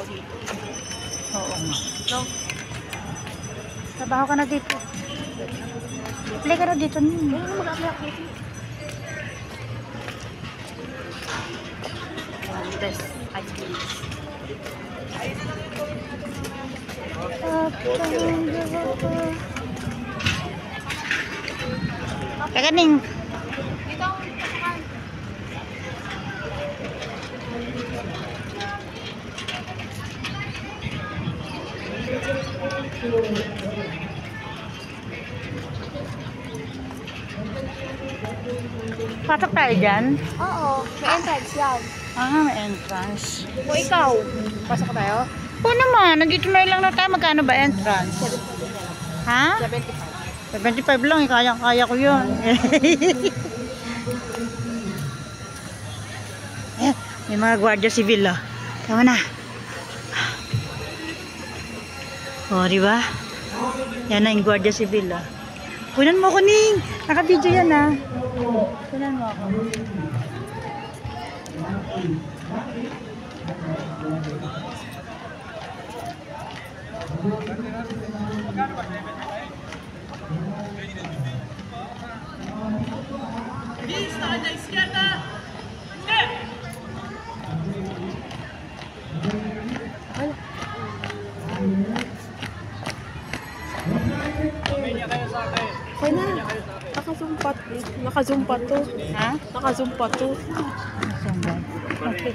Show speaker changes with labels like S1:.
S1: dito.
S2: Oo nga.
S1: No?
S2: Trabaho ka na dito. Apply ka na dito.
S1: Kaya nga mag-apply ako dito. Best ice cream.
S2: Kaganing.
S1: Dito ako pasakan.
S2: Pasok tayo dyan.
S1: Oo, may entrance yan.
S2: May entrance.
S1: O ikaw, pasok tayo?
S2: Oo naman, nandito na lang na tayo. Magkano ba entrance?
S1: 75.
S2: Ha? 75 lang, kaya ko yun. Ayan, may mga gwardiya civil, oh. Tama na. O, diba? Yan na yung gwardiya civil, oh. Kunan mo ko, Ning. Naka-video yan, ha. Kunan mo ako.
S1: Kaya na. Nakazumpa to.
S2: Ha?
S1: Nakazumpa to.
S2: Saan ba? Okay.